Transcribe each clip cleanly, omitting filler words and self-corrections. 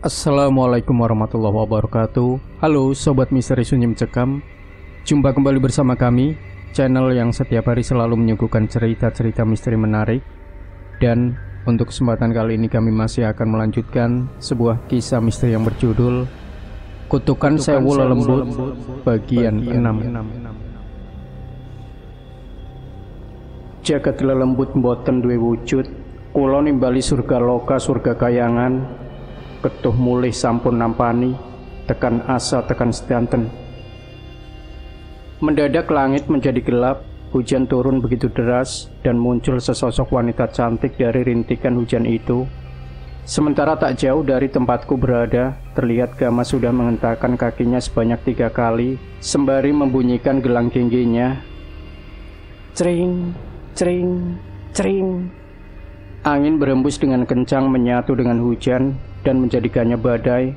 Assalamualaikum warahmatullahi wabarakatuh. Halo Sobat Misteri Sunyi Mencekam. Jumpa kembali bersama kami, channel yang setiap hari selalu menyuguhkan cerita-cerita misteri menarik. Dan untuk kesempatan kali ini kami masih akan melanjutkan sebuah kisah misteri yang berjudul Kutukan Sewu Lelembut bagian 6. Jagat lelembut mboten duwe wujud, kula nimbali surga loka surga kayangan. Ketuh mulih sampun nampani, tekan asa tekan sedanten. Mendadak langit menjadi gelap, hujan turun begitu deras, dan muncul sesosok wanita cantik dari rintikan hujan itu. Sementara tak jauh dari tempatku berada, terlihat Gama sudah mengentakkan kakinya sebanyak 3 kali, sembari membunyikan gelang tingginya. Cering, cering, cering. Angin berembus dengan kencang menyatu dengan hujan dan menjadikannya badai.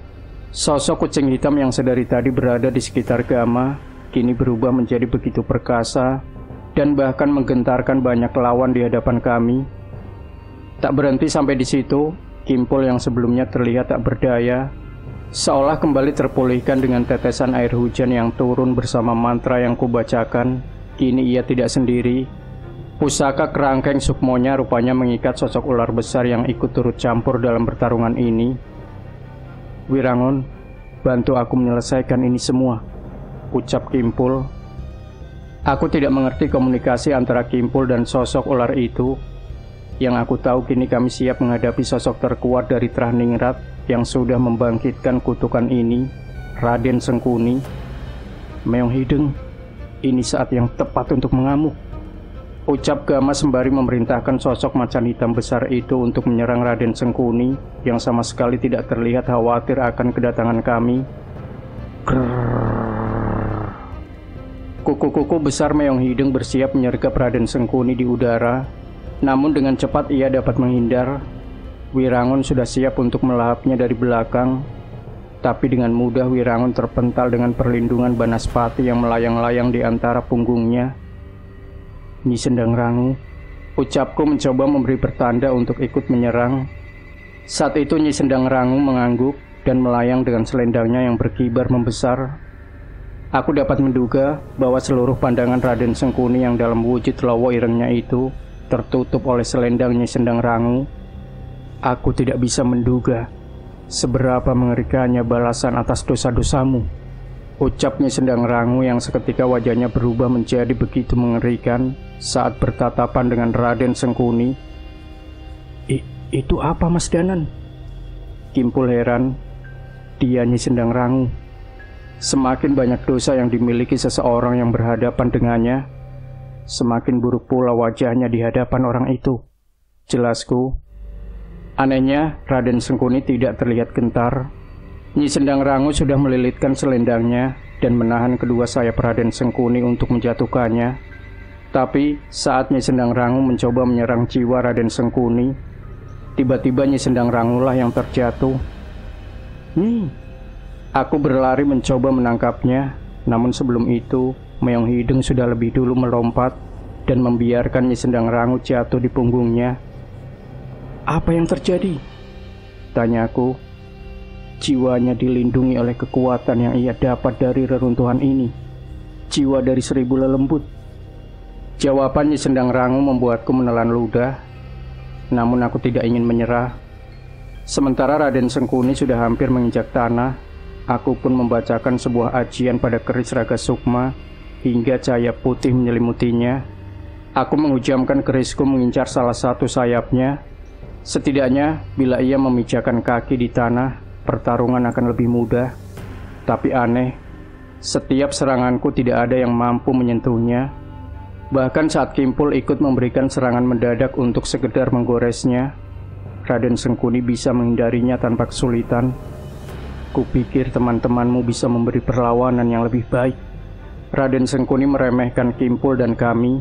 Sosok kucing hitam yang sedari tadi berada di sekitar Gama kini berubah menjadi begitu perkasa dan bahkan menggentarkan banyak lawan di hadapan kami. Tak berhenti sampai di situ, Kimpul yang sebelumnya terlihat tak berdaya seolah kembali terpulihkan dengan tetesan air hujan yang turun bersama mantra yang kubacakan. Kini ia tidak sendiri. Pusaka kerangkeng sukmonya rupanya mengikat sosok ular besar yang ikut turut campur dalam pertarungan ini. Wirangon, bantu aku menyelesaikan ini semua, ucap Kimpul. Aku tidak mengerti komunikasi antara Kimpul dan sosok ular itu. Yang aku tahu kini kami siap menghadapi sosok terkuat dari Trahningrat yang sudah membangkitkan kutukan ini, Raden Sengkuni. Meong Hideng, ini saat yang tepat untuk mengamuk, ucap Gama sembari memerintahkan sosok macan hitam besar itu untuk menyerang Raden Sengkuni yang sama sekali tidak terlihat khawatir akan kedatangan kami. Grrrr. Kuku-kuku besar Meong Hideng bersiap menyergap Raden Sengkuni di udara. Namun dengan cepat ia dapat menghindar. Wirangon sudah siap untuk melahapnya dari belakang. Tapi dengan mudah Wirangon terpental dengan perlindungan Banaspati yang melayang-layang di antara punggungnya. Nyi Sendang Rangu, ucapku mencoba memberi pertanda untuk ikut menyerang. Saat itu Nyi Sendang Rangu mengangguk dan melayang dengan selendangnya yang berkibar membesar. Aku dapat menduga bahwa seluruh pandangan Raden Sengkuni yang dalam wujud lawa irengnya itu tertutup oleh selendang Nyi Sendang Rangu. Aku tidak bisa menduga seberapa mengerikannya balasan atas dosa-dosamu, ucap Nyi Sendang Rangu yang seketika wajahnya berubah menjadi begitu mengerikan saat bertatapan dengan Raden Sengkuni. Itu apa Mas Danan? Kimpul heran. Dia Nyi Sendang Rangu. Semakin banyak dosa yang dimiliki seseorang yang berhadapan dengannya, semakin buruk pula wajahnya di hadapan orang itu, jelasku. Anehnya, Raden Sengkuni tidak terlihat gentar. Nyi Sendang Rangu sudah melilitkan selendangnya dan menahan kedua sayap Raden Sengkuni untuk menjatuhkannya. Tapi saat Nyi Sendang Rangu mencoba menyerang jiwa Raden Sengkuni, tiba-tiba Nyi Sendang Rangulah yang terjatuh. Nyi, aku berlari mencoba menangkapnya, namun sebelum itu Meong Hideng sudah lebih dulu melompat dan membiarkan Nyi Sendang Rangu jatuh di punggungnya. Apa yang terjadi? Tanyaku. Jiwanya dilindungi oleh kekuatan yang ia dapat dari reruntuhan ini. Jiwa dari 1000 lelembut. Jawaban Nyi Sendang Rangu membuatku menelan ludah. Namun aku tidak ingin menyerah. Sementara Raden Sengkuni sudah hampir menginjak tanah, aku pun membacakan sebuah ajian pada keris Raga Sukma hingga cahaya putih menyelimutinya. Aku menghujamkan kerisku mengincar salah satu sayapnya. Setidaknya bila ia memijakan kaki di tanah, pertarungan akan lebih mudah. Tapi aneh, setiap seranganku tidak ada yang mampu menyentuhnya. Bahkan saat Kimpul ikut memberikan serangan mendadak untuk sekedar menggoresnya, Raden Sengkuni bisa menghindarinya tanpa kesulitan. Kupikir teman-temanmu bisa memberi perlawanan yang lebih baik. Raden Sengkuni meremehkan Kimpul dan kami.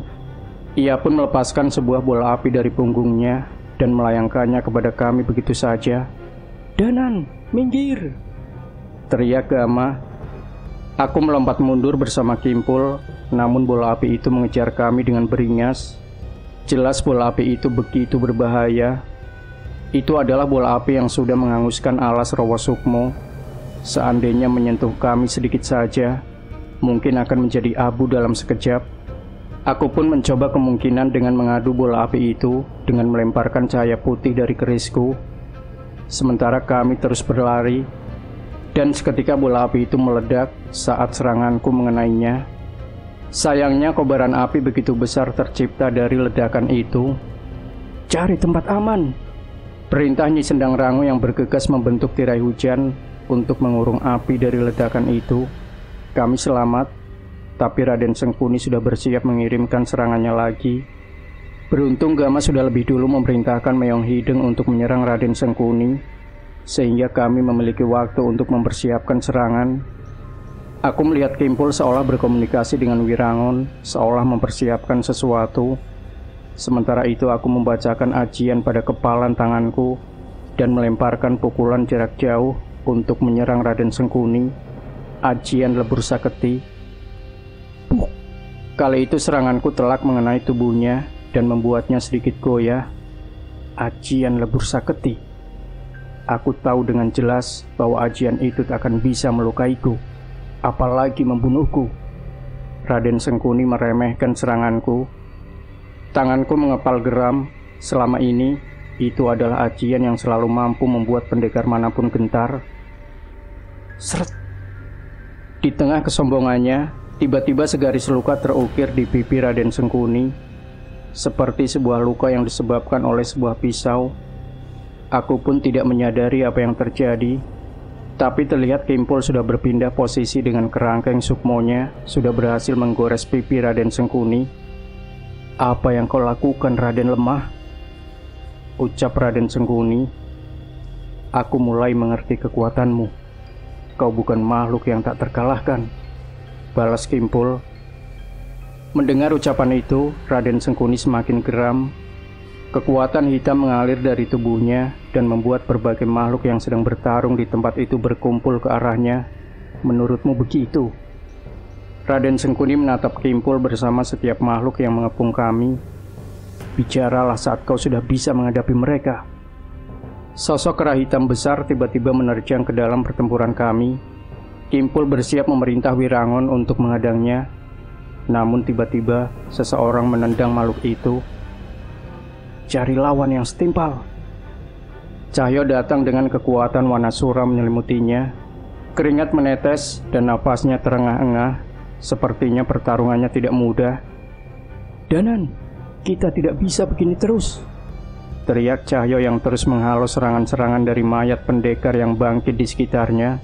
Ia pun melepaskan sebuah bola api dari punggungnya dan melayangkannya kepada kami begitu saja. Danan, minggir! Teriak Gama. Aku melompat mundur bersama Kimpul, namun bola api itu mengejar kami dengan beringas. Jelas bola api itu begitu berbahaya. Itu adalah bola api yang sudah menghanguskan alas Rawa Sukmo. Seandainya menyentuh kami sedikit saja, mungkin akan menjadi abu dalam sekejap. Aku pun mencoba kemungkinan dengan mengadu bola api itu dengan melemparkan cahaya putih dari kerisku. Sementara kami terus berlari, dan seketika bola api itu meledak saat seranganku mengenainya. Sayangnya kobaran api begitu besar tercipta dari ledakan itu. Cari tempat aman, perintah Nyi Sendang Rangu yang bergegas membentuk tirai hujan untuk mengurung api dari ledakan itu. Kami selamat, tapi Raden Sengkuni sudah bersiap mengirimkan serangannya lagi. Beruntung Gama sudah lebih dulu memerintahkan Meong Hideng untuk menyerang Raden Sengkuni, sehingga kami memiliki waktu untuk mempersiapkan serangan. Aku melihat Kimpul seolah berkomunikasi dengan Wirangon, seolah mempersiapkan sesuatu. Sementara itu aku membacakan ajian pada kepalan tanganku dan melemparkan pukulan jarak jauh untuk menyerang Raden Sengkuni. Ajian lebur saketi. Kali itu seranganku telak mengenai tubuhnya dan membuatnya sedikit goyah. Ajian lebur saketi. Aku tahu dengan jelas bahwa ajian itu tak akan bisa melukaiku, apalagi membunuhku. Raden Sengkuni meremehkan seranganku. Tanganku mengepal geram. Selama ini, itu adalah ajian yang selalu mampu membuat pendekar manapun gentar. Seret. Di tengah kesombongannya, tiba-tiba segaris luka terukir di pipi Raden Sengkuni, seperti sebuah luka yang disebabkan oleh sebuah pisau. Aku pun tidak menyadari apa yang terjadi, tapi terlihat Kimpul sudah berpindah posisi dengan kerangkeng sukmonya sudah berhasil menggores pipi Raden Sengkuni. Apa yang kau lakukan, Raden lemah? Ucap Raden Sengkuni. Aku mulai mengerti kekuatanmu. Kau bukan makhluk yang tak terkalahkan, balas Kimpul. Mendengar ucapan itu, Raden Sengkuni semakin geram. Kekuatan hitam mengalir dari tubuhnya dan membuat berbagai makhluk yang sedang bertarung di tempat itu berkumpul ke arahnya. Menurutmu begitu? Raden Sengkuni menatap Kimpul bersama setiap makhluk yang mengepung kami. Bicaralah saat kau sudah bisa menghadapi mereka. Sosok kera hitam besar tiba-tiba menerjang ke dalam pertempuran kami. Kimpul bersiap memerintah Wirangon untuk menghadangnya. Namun tiba-tiba seseorang menendang makhluk itu. Cari lawan yang setimpal. Cahyo datang dengan kekuatan warna suram menyelimutinya. Keringat menetes dan napasnya terengah-engah. Sepertinya pertarungannya tidak mudah. Danan, kita tidak bisa begini terus, teriak Cahyo yang terus menghalau serangan-serangan dari mayat pendekar yang bangkit di sekitarnya.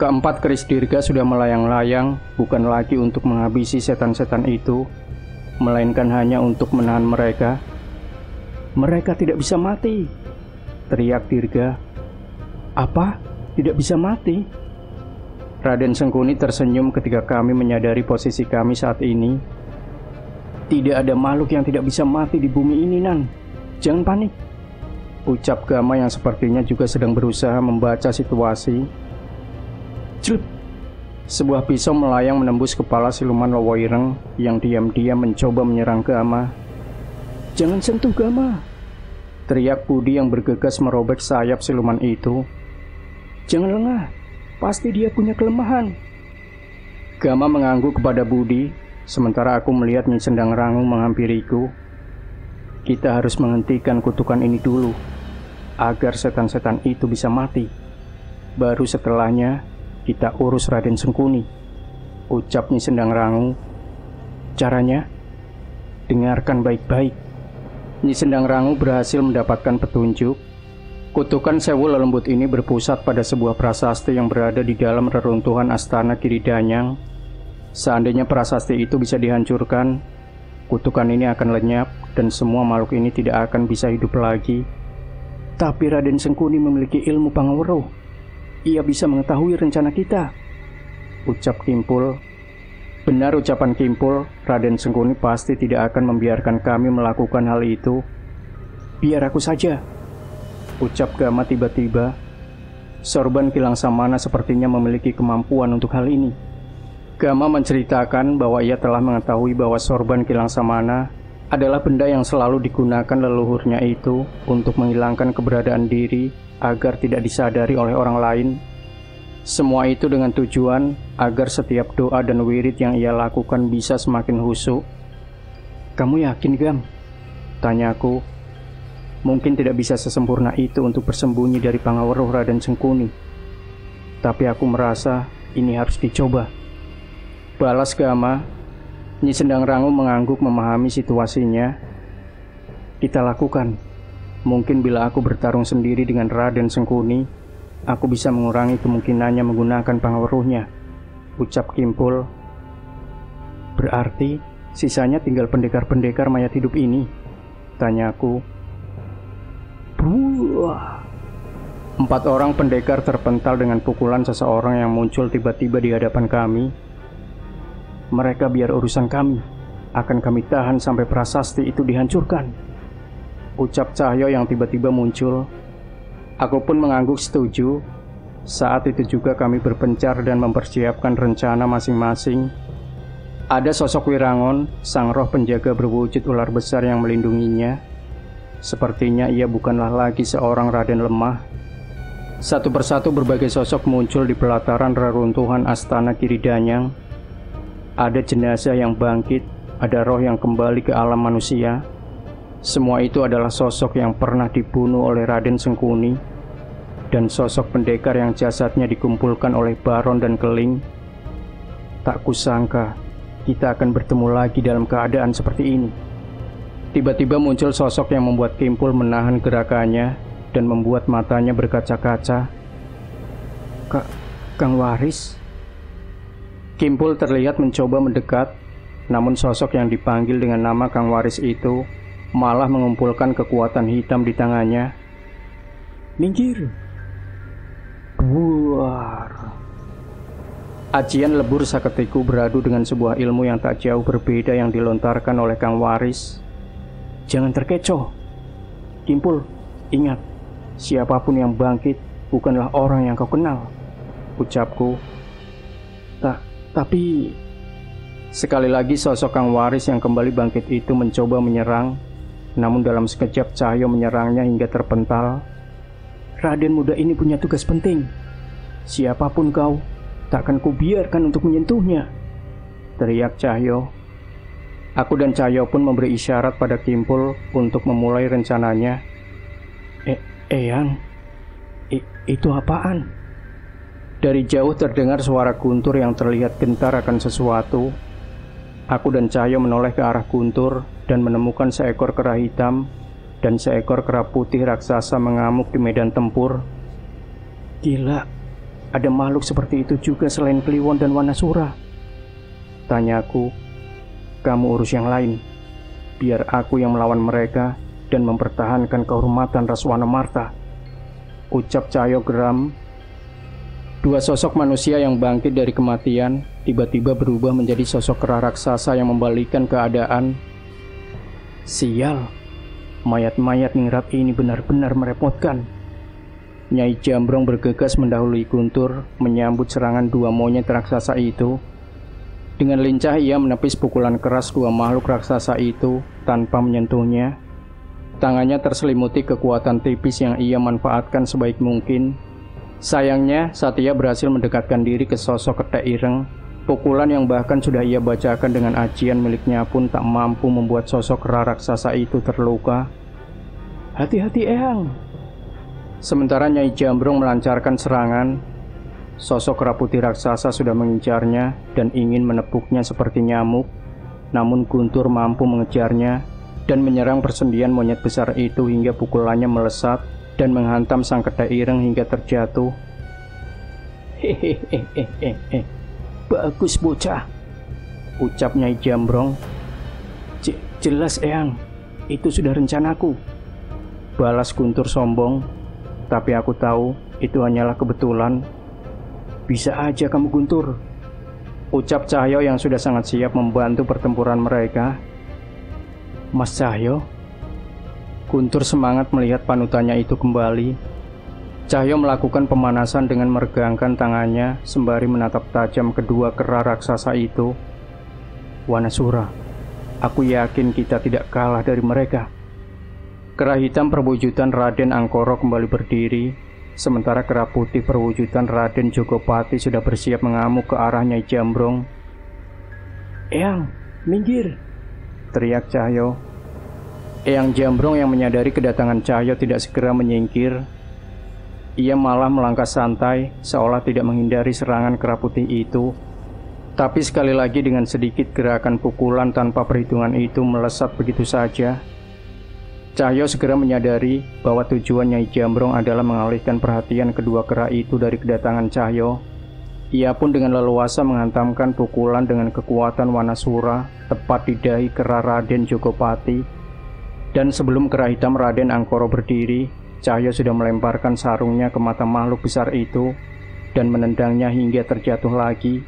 Keempat keris dirga sudah melayang-layang, bukan lagi untuk menghabisi setan-setan itu, melainkan hanya untuk menahan mereka. Mereka tidak bisa mati, teriak Dirga. Apa? Tidak bisa mati? Raden Sengkuni tersenyum ketika kami menyadari posisi kami saat ini. Tidak ada makhluk yang tidak bisa mati di bumi ini, Nan. Jangan panik, ucap Gama yang sepertinya juga sedang berusaha membaca situasi. Celup! Sebuah pisau melayang menembus kepala siluman Lowoireng yang diam-diam mencoba menyerang Gama. Jangan sentuh Gama, teriak Budi yang bergegas merobek sayap siluman itu. Jangan lengah, pasti dia punya kelemahan. Gama mengangguk kepada Budi, sementara aku melihat Nyi Sendang Rangu menghampiriku. Kita harus menghentikan kutukan ini dulu, agar setan-setan itu bisa mati. Baru setelahnya, kita urus Raden Sengkuni, ucap Nyi Sendang Rangu. Caranya? Dengarkan baik-baik. Nyi Sendang Rangu berhasil mendapatkan petunjuk. Kutukan Sewu Lelembut ini berpusat pada sebuah prasasti yang berada di dalam reruntuhan Astana Kiridanyang. Seandainya prasasti itu bisa dihancurkan, kutukan ini akan lenyap dan semua makhluk ini tidak akan bisa hidup lagi. Tapi Raden Sengkuni memiliki ilmu Pangaweruh. Ia bisa mengetahui rencana kita, ucap Kimpul. Benar ucapan Kimpul, Raden Sengkuni pasti tidak akan membiarkan kami melakukan hal itu. Biar aku saja, ucap Gama tiba-tiba. Sorban Kilang Samana sepertinya memiliki kemampuan untuk hal ini. Gama menceritakan bahwa ia telah mengetahui bahwa Sorban Kilang Samana adalah benda yang selalu digunakan leluhurnya itu untuk menghilangkan keberadaan diri agar tidak disadari oleh orang lain. Semua itu dengan tujuan agar setiap doa dan wirid yang ia lakukan bisa semakin khusyuk. "Kamu yakin, Gam?" tanyaku. Mungkin tidak bisa sesempurna itu untuk bersembunyi dari pengaruh Raden Sengkuni, tapi aku merasa ini harus dicoba. Balas Gama. Nyi Sendang Rangu mengangguk memahami situasinya. "Kita lakukan. Mungkin bila aku bertarung sendiri dengan Raden Sengkuni, aku bisa mengurangi kemungkinannya menggunakan pengaruhnya," ucap Kimpul. "Berarti sisanya tinggal pendekar-pendekar mayat hidup ini?" tanyaku. Buah. 4 orang pendekar terpental dengan pukulan seseorang yang muncul tiba-tiba di hadapan kami. "Mereka biar urusan kami. Akan kami tahan sampai prasasti itu dihancurkan," ucap Cahyo yang tiba-tiba muncul. Aku pun mengangguk setuju. Saat itu juga kami berpencar dan mempersiapkan rencana masing-masing. Ada sosok Wirangon, sang roh penjaga berwujud ular besar yang melindunginya. Sepertinya ia bukanlah lagi seorang Raden lemah. Satu persatu berbagai sosok muncul di pelataran reruntuhan Astana Kiridanyang. Ada jenazah yang bangkit, ada roh yang kembali ke alam manusia. Semua itu adalah sosok yang pernah dibunuh oleh Raden Sengkuni, dan sosok pendekar yang jasadnya dikumpulkan oleh Baron dan Keling. Tak kusangka kita akan bertemu lagi dalam keadaan seperti ini. Tiba-tiba muncul sosok yang membuat Kimpul menahan gerakannya dan membuat matanya berkaca-kaca. Kang Waris?" Kimpul terlihat mencoba mendekat, namun sosok yang dipanggil dengan nama Kang Waris itu malah mengumpulkan kekuatan hitam di tangannya. "Minggir!" Buar. Ajian lebur saketiku beradu dengan sebuah ilmu yang tak jauh berbeda yang dilontarkan oleh Kang Waris. "Jangan terkecoh, Kimpul. Ingat, siapapun yang bangkit bukanlah orang yang kau kenal," ucapku. Tapi sekali lagi sosok Kang Waris yang kembali bangkit itu mencoba menyerang, namun dalam sekejap Cahyo menyerangnya hingga terpental. "Raden muda ini punya tugas penting. Siapapun kau, takkan kubiarkan untuk menyentuhnya," teriak Cahyo. Aku dan Cahyo pun memberi isyarat pada Kimpul untuk memulai rencananya. Eyang, itu apaan?" Dari jauh terdengar suara Guntur yang terlihat gentar akan sesuatu. Aku dan Cahyo menoleh ke arah Guntur dan menemukan seekor kera hitam dan seekor kera putih raksasa mengamuk di medan tempur. "Gila, ada makhluk seperti itu juga selain Kliwon dan Wanasura," tanyaku. "Kamu urus yang lain. Biar aku yang melawan mereka dan mempertahankan kehormatan Raswana Marta," ucap Cahyo geram. 2 sosok manusia yang bangkit dari kematian tiba-tiba berubah menjadi sosok kera raksasa yang membalikkan keadaan. Sial, mayat-mayat ningrat ini benar-benar merepotkan. Nyai Jambrong bergegas mendahului Guntur menyambut serangan 2 monyet raksasa itu. Dengan lincah ia menepis pukulan keras 2 makhluk raksasa itu tanpa menyentuhnya. Tangannya terselimuti kekuatan tipis yang ia manfaatkan sebaik mungkin. Sayangnya, saat ia berhasil mendekatkan diri ke sosok Ketek Ireng, pukulan yang bahkan sudah ia bacakan dengan ajian miliknya pun tak mampu membuat sosok kera raksasa itu terluka. "Hati-hati, Eyang!" Sementara Nyai Jambrong melancarkan serangan, sosok kera putih raksasa sudah mengincarnya dan ingin menepuknya seperti nyamuk. Namun Guntur mampu mengejarnya dan menyerang persendian monyet besar itu hingga pukulannya melesat dan menghantam sang Ketek Ireng hingga terjatuh. "Hehehe, bagus bocah," ucap Nyai Jambrong. Jelas Eyang, itu sudah rencanaku," balas Guntur sombong. "Tapi aku tahu itu hanyalah kebetulan." "Bisa aja kamu Guntur," ucap Cahyo yang sudah sangat siap membantu pertempuran mereka. "Mas Cahyo?" Guntur semangat melihat panutannya itu kembali. Cahyo melakukan pemanasan dengan meregangkan tangannya sembari menatap tajam kedua kera raksasa itu. "Wanasura, Aku yakin kita tidak kalah dari mereka. Kera hitam perwujudan Raden Angkoro kembali berdiri, sementara kera putih perwujudan Raden Jogopati sudah bersiap mengamuk ke arah Nyai Jambrong. "Eyang, minggir!" teriak Cahyo. Eyang Jambrong yang menyadari kedatangan Cahyo tidak segera menyingkir. Ia malah melangkah santai, seolah tidak menghindari serangan kera putih itu. Tapi sekali lagi dengan sedikit gerakan pukulan tanpa perhitungan itu melesat begitu saja. Cahyo segera menyadari bahwa tujuan Nyai Jambrong adalah mengalihkan perhatian kedua kera itu dari kedatangan Cahyo. Ia pun dengan leluasa menghantamkan pukulan dengan kekuatan Wanasura tepat di dahi kera Raden Jogopati. Dan sebelum kera hitam Raden Angkoro berdiri, Cahyo sudah melemparkan sarungnya ke mata makhluk besar itu dan menendangnya hingga terjatuh lagi.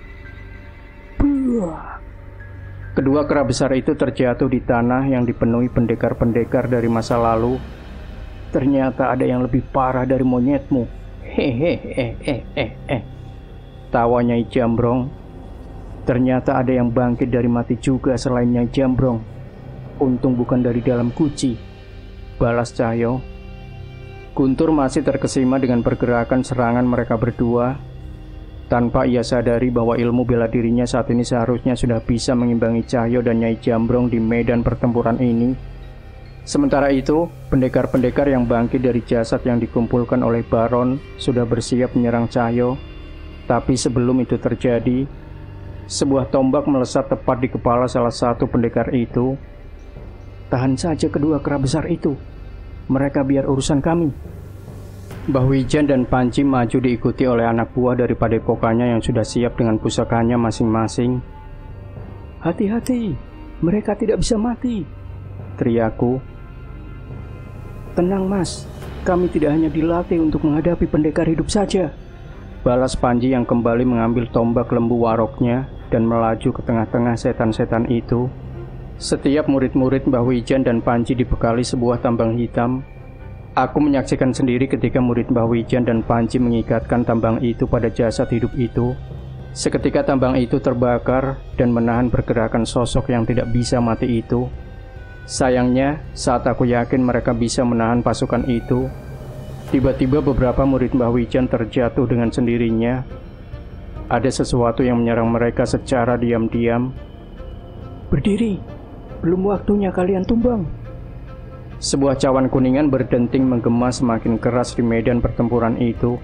Kedua kera besar itu terjatuh di tanah yang dipenuhi pendekar-pendekar dari masa lalu. Ternyata ada yang lebih parah dari monyetmu. Tawa Nyai Jambrong. Ternyata ada yang bangkit dari mati juga selain Nyai Jambrong. Untung bukan dari dalam guci, balas Cahyo. Guntur masih terkesima dengan pergerakan serangan mereka berdua. Tanpa ia sadari bahwa ilmu bela dirinya saat ini seharusnya sudah bisa mengimbangi Cahyo dan Nyai Jambrong di medan pertempuran ini. Sementara itu, pendekar-pendekar yang bangkit dari jasad yang dikumpulkan oleh Baron sudah bersiap menyerang Cahyo. Tapi sebelum itu terjadi, sebuah tombak melesat tepat di kepala salah satu pendekar itu. "Tahan saja kedua kera besar itu. Mereka biar urusan kami." Mbah Wijan dan Panci maju diikuti oleh anak buah dari padepokannya yang sudah siap dengan pusakanya masing-masing. "Hati-hati, mereka tidak bisa mati," teriakku. "Tenang mas, kami tidak hanya dilatih untuk menghadapi pendekar hidup saja," balas Panji yang kembali mengambil tombak lembu waroknya dan melaju ke tengah-tengah setan-setan itu. Setiap murid-murid Mbah Wijan dan Panji dibekali sebuah tambang hitam. Aku menyaksikan sendiri ketika murid Mbah Wijan dan Panji mengikatkan tambang itu pada jasad hidup itu. Seketika tambang itu terbakar dan menahan pergerakan sosok yang tidak bisa mati itu. Sayangnya, saat aku yakin mereka bisa menahan pasukan itu, tiba-tiba beberapa murid Mbah Wijan terjatuh dengan sendirinya. Ada sesuatu yang menyerang mereka secara diam-diam. "Berdiri, belum waktunya kalian tumbang." Sebuah cawan kuningan berdenting menggema semakin keras di medan pertempuran itu.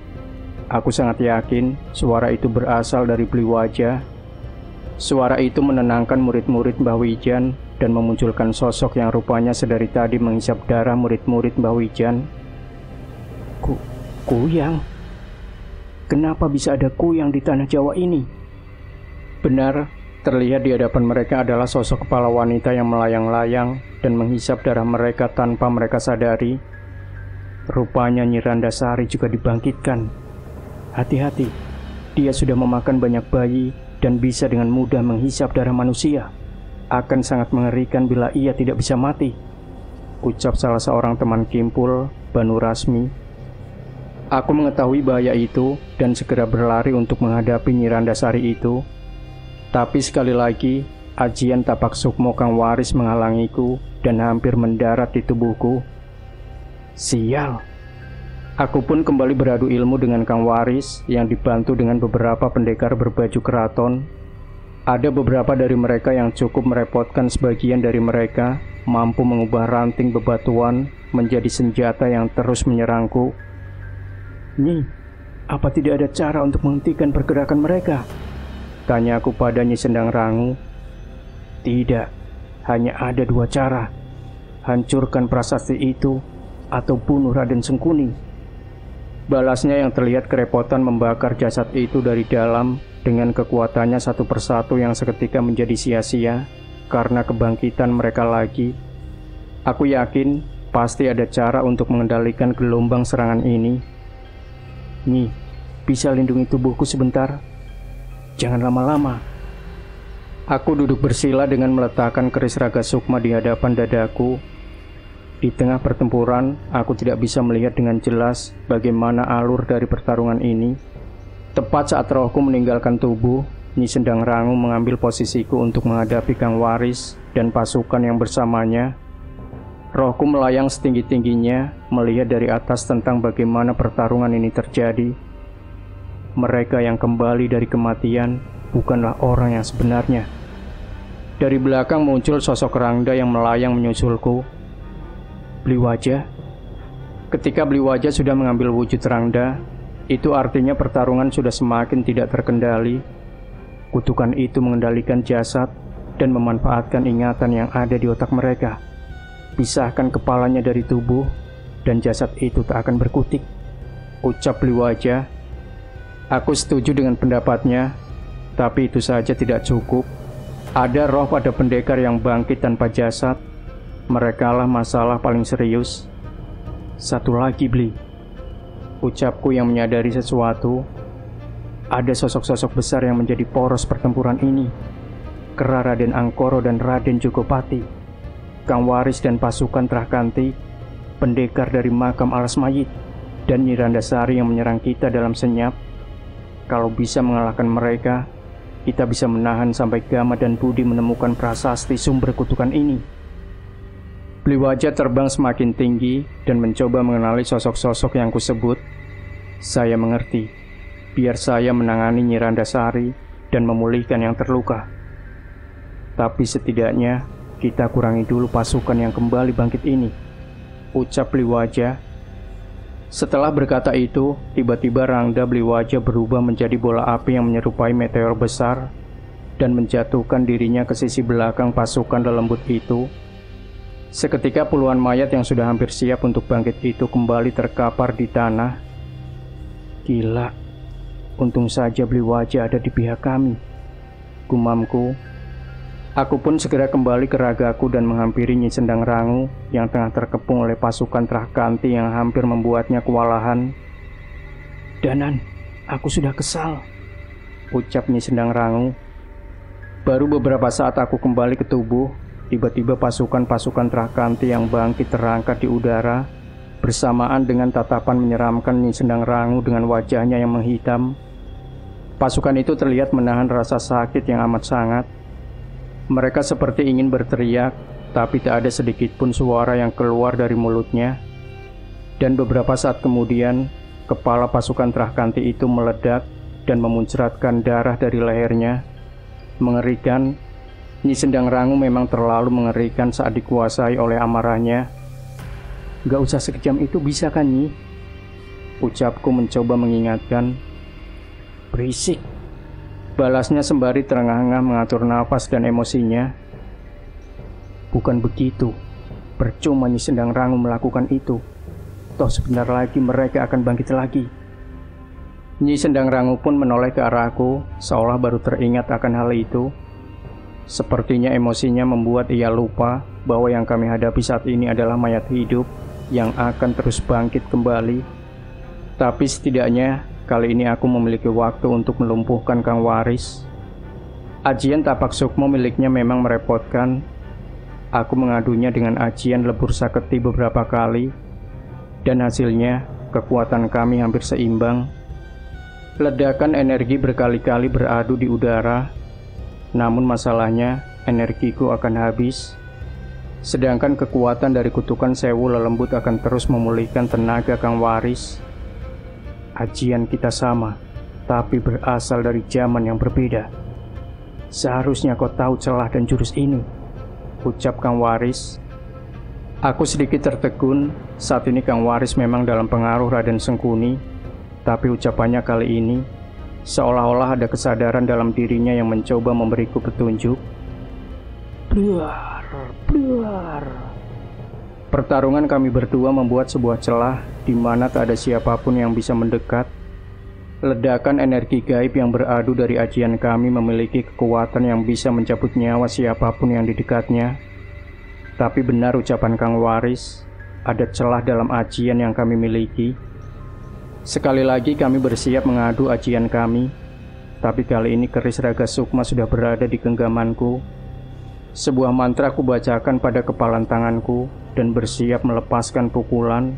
Aku sangat yakin suara itu berasal dari Bliwaja. Suara itu menenangkan murid-murid Mbah Wijan dan memunculkan sosok yang rupanya sedari tadi menghisap darah murid-murid Mbah Wijan. Kuyang? Kenapa bisa ada kuyang di tanah Jawa ini? Benar, terlihat di hadapan mereka adalah sosok kepala wanita yang melayang-layang dan menghisap darah mereka tanpa mereka sadari. Rupanya Nyi Randasari juga dibangkitkan. Hati-hati, dia sudah memakan banyak bayi dan bisa dengan mudah menghisap darah manusia. Akan sangat mengerikan bila ia tidak bisa mati, ucap salah seorang teman Kimpul, Banu Rasmi. Aku mengetahui bahaya itu dan segera berlari untuk menghadapi Nyi Randasari itu. Tapi sekali lagi, ajian tapak sukmo Kang Waris menghalangiku dan hampir mendarat di tubuhku. Sial. Aku pun kembali beradu ilmu dengan Kang Waris yang dibantu dengan beberapa pendekar berbaju keraton. Ada beberapa dari mereka yang cukup merepotkan sebagian dari mereka mampu mengubah ranting bebatuan menjadi senjata yang terus menyerangku. "Nyi, apa tidak ada cara untuk menghentikan pergerakan mereka?" tanya aku pada Nyi Sendang Rangu. "Tidak, hanya ada dua cara. Hancurkan prasasti itu atau bunuh Raden Sengkuni," balasnya yang terlihat kerepotan membakar jasad itu dari dalam dengan kekuatannya satu persatu yang seketika menjadi sia-sia karena kebangkitan mereka lagi. Aku yakin pasti ada cara untuk mengendalikan gelombang serangan ini. "Nyi, bisa lindungi tubuhku sebentar? Jangan lama-lama." Aku duduk bersila dengan meletakkan keris raga sukma di hadapan dadaku. Di tengah pertempuran, aku tidak bisa melihat dengan jelas bagaimana alur dari pertarungan ini. Tepat saat rohku meninggalkan tubuh, Nyi Sendang Rangu mengambil posisiku untuk menghadapi Kang Waris dan pasukan yang bersamanya. Rohku melayang setinggi-tingginya melihat dari atas tentang bagaimana pertarungan ini terjadi. Mereka yang kembali dari kematian bukanlah orang yang sebenarnya. Dari belakang muncul sosok Rangda yang melayang menyusulku. Beli wajah. Ketika Beli wajah sudah mengambil wujud Rangda, itu artinya pertarungan sudah semakin tidak terkendali. Kutukan itu mengendalikan jasad dan memanfaatkan ingatan yang ada di otak mereka. Pisahkan kepalanya dari tubuh, dan jasad itu tak akan berkutik. Ucap Beli wajah. Aku setuju dengan pendapatnya, tapi itu saja tidak cukup. Ada roh pada pendekar yang bangkit tanpa jasad. Merekalah masalah paling serius. Satu lagi, Bli. Ucapku yang menyadari sesuatu. Ada sosok-sosok besar yang menjadi poros pertempuran ini. Kera Raden Angkoro dan Raden Jogopati, Kang Waris dan pasukan Trahkanti, pendekar dari makam Alas Mayit, dan Nyi Randasari yang menyerang kita dalam senyap. Kalau bisa mengalahkan mereka, kita bisa menahan sampai Gama dan Budi menemukan prasasti sumber kutukan ini. Beli wajah terbang semakin tinggi dan mencoba mengenali sosok-sosok yang kusebut. Saya mengerti. Biar saya menangani Nyi Randasari dan memulihkan yang terluka. Tapi setidaknya kita kurangi dulu pasukan yang kembali bangkit ini, ucap Beli wajah. Setelah berkata itu, tiba-tiba Rangda Beli wajah berubah menjadi bola api yang menyerupai meteor besar dan menjatuhkan dirinya ke sisi belakang pasukan lelembut itu. Seketika puluhan mayat yang sudah hampir siap untuk bangkit itu kembali terkapar di tanah. Gila, untung saja Beli wajah ada di pihak kami, gumamku. Aku pun segera kembali ke ragaku dan menghampiri Nyi Sendang Rangu yang tengah terkepung oleh pasukan Trahkanti yang hampir membuatnya kewalahan. Danan, aku sudah kesal, ucap Nyi Sendang Rangu. Baru beberapa saat aku kembali ke tubuh, tiba-tiba pasukan-pasukan Trahkanti yang bangkit terangkat di udara, bersamaan dengan tatapan menyeramkan Nyi Sendang Rangu dengan wajahnya yang menghitam. Pasukan itu terlihat menahan rasa sakit yang amat sangat. Mereka seperti ingin berteriak, tapi tak ada sedikit pun suara yang keluar dari mulutnya. Dan beberapa saat kemudian, kepala pasukan Trahkanti itu meledak dan memuncratkan darah dari lehernya. Mengerikan. Nyi Sendang Rangu memang terlalu mengerikan saat dikuasai oleh amarahnya. Gak usah sekejam itu bisa kan, Nyi? Ucapku mencoba mengingatkan. Berisik, balasnya sembari terengah-engah mengatur nafas dan emosinya. Bukan begitu, percuma Nyi Sendang Rangu melakukan itu. Toh sebentar lagi mereka akan bangkit lagi. Nyi Sendang Rangu pun menoleh ke arahku, seolah baru teringat akan hal itu. Sepertinya emosinya membuat ia lupa bahwa yang kami hadapi saat ini adalah mayat hidup yang akan terus bangkit kembali. Tapi setidaknya kali ini aku memiliki waktu untuk melumpuhkan Kang Waris. Ajian tapak sukmo miliknya memang merepotkan. Aku mengadunya dengan ajian lebur saketi beberapa kali, dan hasilnya kekuatan kami hampir seimbang. Ledakan energi berkali-kali beradu di udara, namun masalahnya energiku akan habis. Sedangkan kekuatan dari kutukan Sewu Lelembut akan terus memulihkan tenaga Kang Waris. Ajian kita sama, tapi berasal dari zaman yang berbeda. Seharusnya kau tahu celah dan jurus ini, ucap Kang Waris. Aku sedikit tertegun. Saat ini Kang Waris memang dalam pengaruh Raden Sengkuni, tapi ucapannya kali ini seolah-olah ada kesadaran dalam dirinya yang mencoba memberiku petunjuk. Bluar, bluar. Pertarungan kami berdua membuat sebuah celah di mana tak ada siapapun yang bisa mendekat. Ledakan energi gaib yang beradu dari ajian kami memiliki kekuatan yang bisa mencabut nyawa siapapun yang di dekatnya. Tapi benar ucapan Kang Waris, ada celah dalam ajian yang kami miliki. Sekali lagi kami bersiap mengadu ajian kami, tapi kali ini keris Raga Sukma sudah berada di genggamanku. Sebuah mantra aku bacakan pada kepalan tanganku dan bersiap melepaskan pukulan.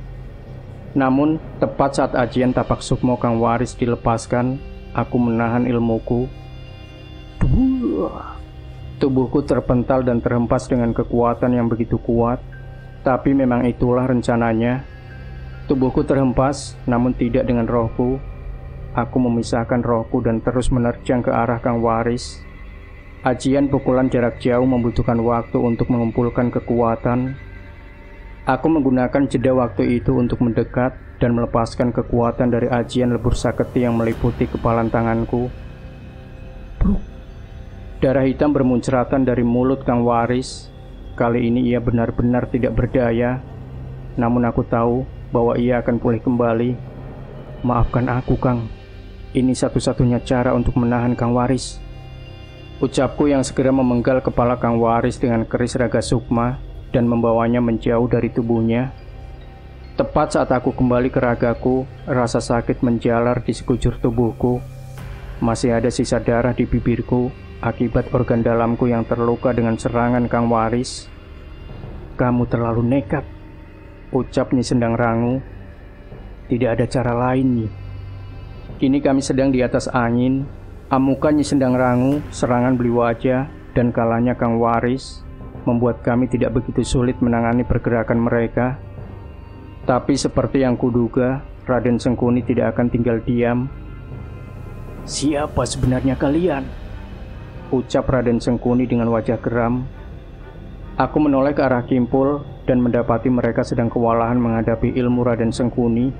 Namun, tepat saat ajian tapak sukmo Kang Waris dilepaskan, aku menahan ilmuku. Tubuhku terpental dan terhempas dengan kekuatan yang begitu kuat, tapi memang itulah rencananya. Tubuhku terhempas, namun tidak dengan rohku. Aku memisahkan rohku dan terus menerjang ke arah Kang Waris. Ajian pukulan jarak jauh membutuhkan waktu untuk mengumpulkan kekuatan. Aku menggunakan jeda waktu itu untuk mendekat dan melepaskan kekuatan dari ajian lebur saketi yang meliputi kepalan tanganku. Bruk. Darah hitam bermuncratan dari mulut Kang Waris. Kali ini ia benar-benar tidak berdaya. Namun aku tahu bahwa ia akan pulih kembali. Maafkan aku, Kang. Ini satu-satunya cara untuk menahan Kang Waris. Ucapku yang segera memenggal kepala Kang Waris dengan keris Raga Sukma dan membawanya menjauh dari tubuhnya. Tepat saat aku kembali ke ragaku, rasa sakit menjalar di sekujur tubuhku. Masih ada sisa darah di bibirku akibat organ dalamku yang terluka dengan serangan Kang Waris. Kamu terlalu nekat, ucap Nyi Sendang Rangu. Tidak ada cara lain, Nyi. Kini kami sedang di atas angin. Amukan Nyi Sendang Rangu, serangan beli wajah, dan kalahnya Kang Waris membuat kami tidak begitu sulit menangani pergerakan mereka. Tapi seperti yang kuduga, Raden Sengkuni tidak akan tinggal diam. Siapa sebenarnya kalian? Ucap Raden Sengkuni dengan wajah geram. Aku menoleh ke arah Kimpul dan mendapati mereka sedang kewalahan menghadapi ilmu Raden Sengkuni.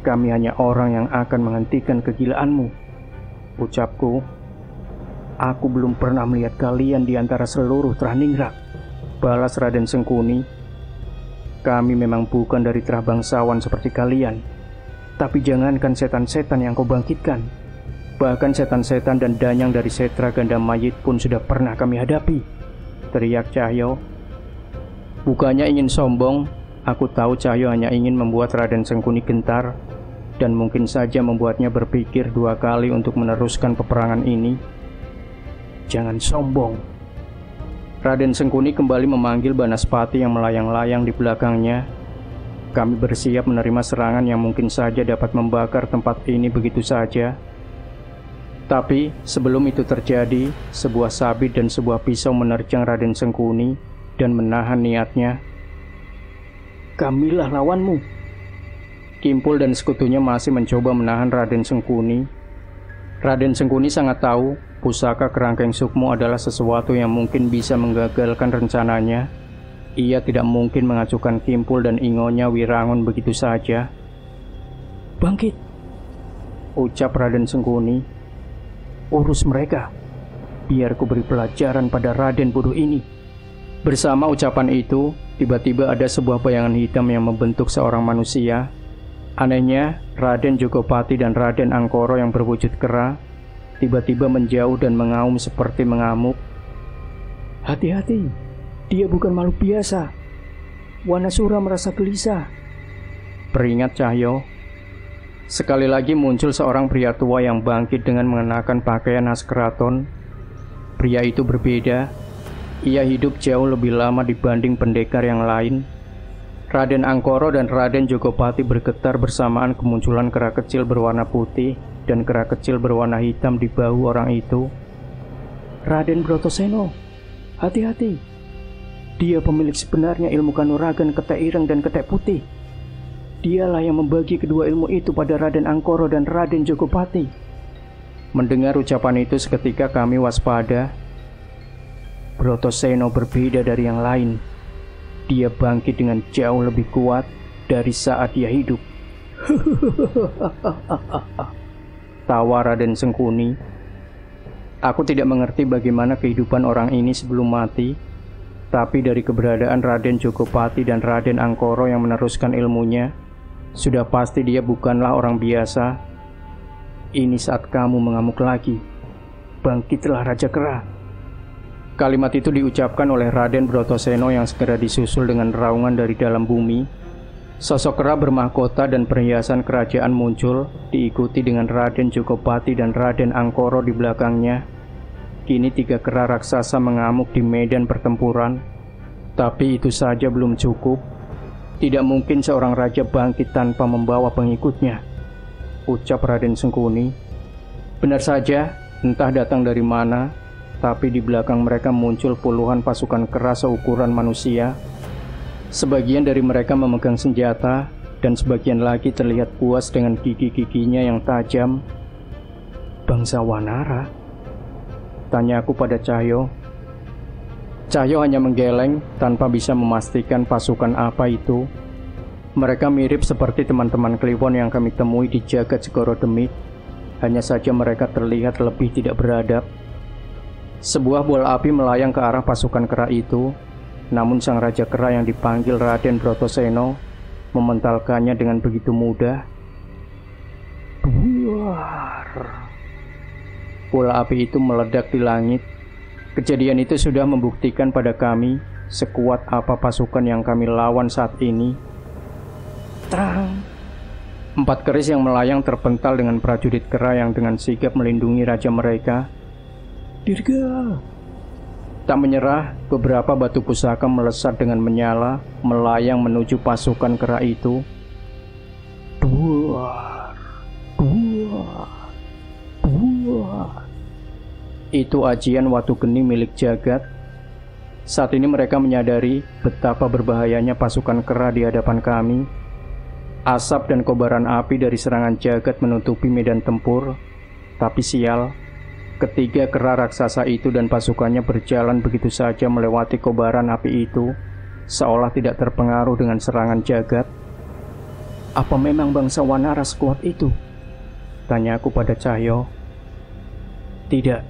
Kami hanya orang yang akan menghentikan kegilaanmu, ucapku. Aku belum pernah melihat kalian di antara seluruh Traningrat, balas Raden Sengkuni. Kami memang bukan dari terah bangsawan seperti kalian, tapi jangankan setan-setan yang kau bangkitkan. Bahkan setan-setan dan danyang dari Setra Ganda Mayit pun sudah pernah kami hadapi, teriak Cahyo. Bukannya ingin sombong, aku tahu Cahyo hanya ingin membuat Raden Sengkuni gentar, dan mungkin saja membuatnya berpikir dua kali untuk meneruskan peperangan ini. Jangan sombong. Raden Sengkuni kembali memanggil Banaspati yang melayang-layang di belakangnya. Kami bersiap menerima serangan yang mungkin saja dapat membakar tempat ini begitu saja. Tapi sebelum itu terjadi, sebuah sabit dan sebuah pisau menerjang Raden Sengkuni dan menahan niatnya. Kamilah lawanmu. Kimpul dan sekutunya masih mencoba menahan Raden Sengkuni. Raden Sengkuni sangat tahu pusaka Kerangkeng Sukmo adalah sesuatu yang mungkin bisa menggagalkan rencananya. Ia tidak mungkin mengacuhkan Kimpul dan Ingonya Wirangun begitu saja. Bangkit, ucap Raden Sengkuni. Urus mereka, biar ku beri pelajaran pada Raden bodoh ini. Bersama ucapan itu, tiba-tiba ada sebuah bayangan hitam yang membentuk seorang manusia. Anehnya, Raden Jogopati dan Raden Angkoro yang berwujud kera tiba-tiba menjauh dan mengaum seperti mengamuk. Hati-hati, dia bukan makhluk biasa. Wanasura merasa gelisah, peringat Cahyo. Sekali lagi muncul seorang pria tua yang bangkit dengan mengenakan pakaian khas keraton. Pria itu berbeda. Ia hidup jauh lebih lama dibanding pendekar yang lain. Raden Angkoro dan Raden Jogopati bergetar bersamaan kemunculan kera kecil berwarna putih dan kera kecil berwarna hitam di bahu orang itu. Raden Brotoseno, hati-hati. Dia pemilik sebenarnya ilmu kanuragan ketek ireng dan ketek putih. Dialah yang membagi kedua ilmu itu pada Raden Angkoro dan Raden Jogopati. Mendengar ucapan itu seketika kami waspada. Brotoseno berbeda dari yang lain. Dia bangkit dengan jauh lebih kuat dari saat dia hidup. Tawa Raden Sengkuni. Aku tidak mengerti bagaimana kehidupan orang ini sebelum mati, tapi dari keberadaan Raden Jogopati dan Raden Angkoro yang meneruskan ilmunya, sudah pasti dia bukanlah orang biasa. Ini saat kamu mengamuk lagi. Bangkitlah Raja Kera. Kalimat itu diucapkan oleh Raden Brotoseno yang segera disusul dengan raungan dari dalam bumi. Sosok kera bermahkota dan perhiasan kerajaan muncul, diikuti dengan Raden Jogopati dan Raden Angkoro di belakangnya. Kini 3 kera raksasa mengamuk di medan pertempuran. Tapi itu saja belum cukup. Tidak mungkin seorang raja bangkit tanpa membawa pengikutnya, ucap Raden Sengkuni. Benar saja, entah datang dari mana, tapi di belakang mereka muncul puluhan pasukan kera seukuran manusia. Sebagian dari mereka memegang senjata, dan sebagian lagi terlihat puas dengan gigi-giginya yang tajam. "Bangsa Wanara?" tanya aku pada Cahyo. Cahyo hanya menggeleng tanpa bisa memastikan pasukan apa itu. Mereka mirip seperti teman-teman Kliwon yang kami temui di Jagat Segoro Demit. Hanya saja mereka terlihat lebih tidak beradab. Sebuah bola api melayang ke arah pasukan kera itu, namun sang raja kera yang dipanggil Raden Brotoseno mementalkannya dengan begitu mudah. Duar! Bola api itu meledak di langit. Kejadian itu sudah membuktikan pada kami sekuat apa pasukan yang kami lawan saat ini. Terang! 4 keris yang melayang terpental dengan prajurit kera yang dengan sigap melindungi raja mereka. Dirga! Tak menyerah, beberapa batu pusaka melesat dengan menyala, melayang menuju pasukan kera itu. Duar! Duar! Duar! Itu ajian Watu Geni milik Jagat. Saat ini mereka menyadari betapa berbahayanya pasukan kera di hadapan kami. Asap dan kobaran api dari serangan Jagat menutupi medan tempur. Tapi sial, ketiga kera raksasa itu dan pasukannya berjalan begitu saja melewati kobaran api itu, seolah tidak terpengaruh dengan serangan Jagat. "Apa memang bangsa Wanara sekuat itu?" tanya aku pada Cahyo. "Tidak,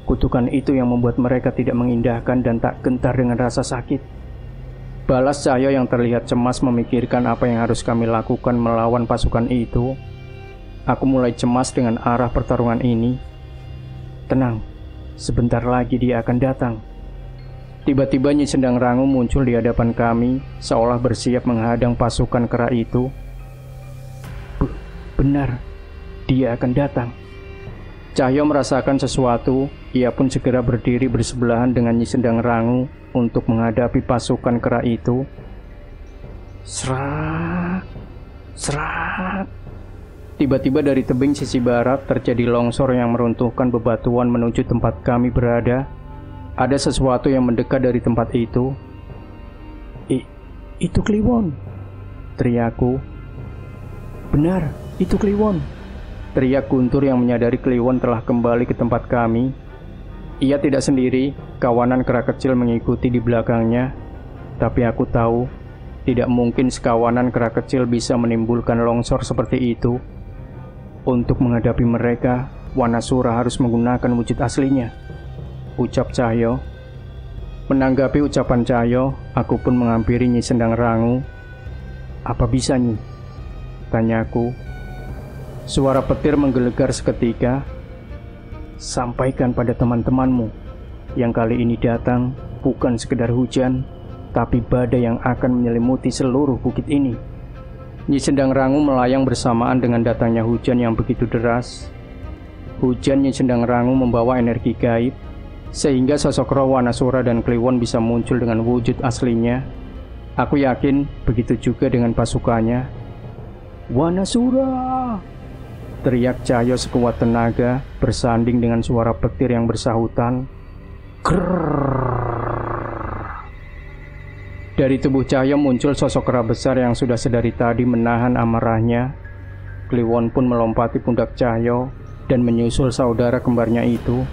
kutukan itu yang membuat mereka tidak mengindahkan dan tak gentar dengan rasa sakit," balas Cahyo yang terlihat cemas memikirkan apa yang harus kami lakukan melawan pasukan itu. Aku mulai cemas dengan arah pertarungan ini. Tenang, sebentar lagi dia akan datang. Tiba-tiba Nyi Sendang Rangu muncul di hadapan kami, seolah bersiap menghadang pasukan kera itu. Benar, dia akan datang. Cahyo merasakan sesuatu, ia pun segera berdiri bersebelahan dengan Nyi Sendang Rangu untuk menghadapi pasukan kera itu. Serak, serak. Tiba-tiba dari tebing sisi barat terjadi longsor yang meruntuhkan bebatuan menuju tempat kami berada. Ada sesuatu yang mendekat dari tempat itu. Itu Kliwon, teriakku. Benar, itu Kliwon, teriak Guntur yang menyadari Kliwon telah kembali ke tempat kami. Ia tidak sendiri, kawanan kera kecil mengikuti di belakangnya. Tapi aku tahu, tidak mungkin sekawanan kera kecil bisa menimbulkan longsor seperti itu. Untuk menghadapi mereka, Wanasura harus menggunakan wujud aslinya, ucap Cahyo. Menanggapi ucapan Cahyo, aku pun menghampiri Nyi Sendang Rangu. Apa bisa, Nyi? Tanyaku. Suara petir menggelegar seketika. Sampaikan pada teman-temanmu yang kali ini datang bukan sekedar hujan, tapi badai yang akan menyelimuti seluruh bukit ini. Nyi Sendang Rangu melayang bersamaan dengan datangnya hujan yang begitu deras. Hujan Nyi Sendang Rangu membawa energi gaib, sehingga sosok roh Wanasura dan Kliwon bisa muncul dengan wujud aslinya. Aku yakin begitu juga dengan pasukannya. Wanasura! Teriak Cahyo sekuat tenaga, bersanding dengan suara petir yang bersahutan. Krrrr. Dari tubuh Cahyo muncul sosok kera besar yang sudah sedari tadi menahan amarahnya. Kliwon pun melompati pundak Cahyo dan menyusul saudara kembarnya itu.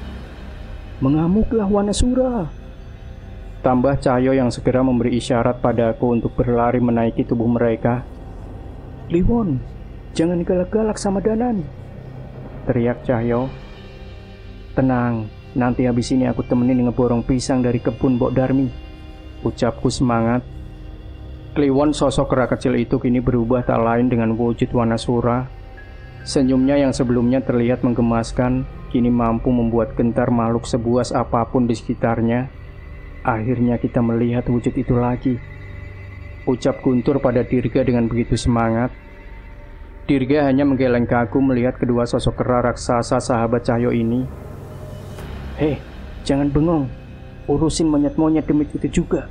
Mengamuklah Wanasura! Tambah Cahyo yang segera memberi isyarat padaku untuk berlari menaiki tubuh mereka. Kliwon, jangan galak-galak sama Danan, teriak Cahyo. Tenang, nanti habis ini aku temenin ngeborong pisang dari kebun Mbok Darmi, ucapku semangat. Kliwon sosok kera kecil itu kini berubah tak lain dengan wujud Wanasura. Senyumnya yang sebelumnya terlihat menggemaskan, kini mampu membuat gentar makhluk sebuas apapun di sekitarnya. Akhirnya kita melihat wujud itu lagi, ucap Guntur pada Dirga dengan begitu semangat. Dirga hanya menggeleng kagum melihat kedua sosok kera raksasa sahabat Cahyo ini. Hei, jangan bengong, urusin monyet-monyet demit itu juga,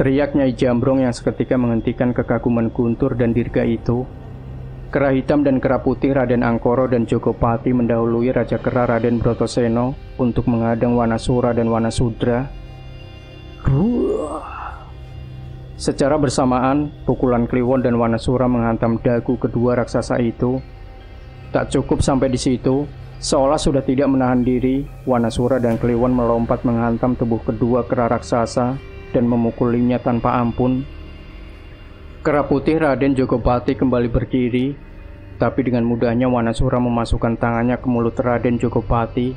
teriak Nyai Jambrong yang seketika menghentikan kekaguman Guntur dan Dirga itu. Kera hitam dan kera putih Raden Angkoro dan Jogopati mendahului Raja Kera Raden Brotoseno untuk menghadang Wanasura dan Wanasudra. Secara bersamaan, pukulan Kliwon dan Wanasura menghantam dagu kedua raksasa itu. Tak cukup sampai di situ, seolah sudah tidak menahan diri, Wanasura dan Kliwon melompat menghantam tubuh kedua kera raksasa dan memukulinya tanpa ampun. Kera putih Raden Jogopati kembali berdiri, tapi dengan mudahnya Wanasura memasukkan tangannya ke mulut Raden Jogopati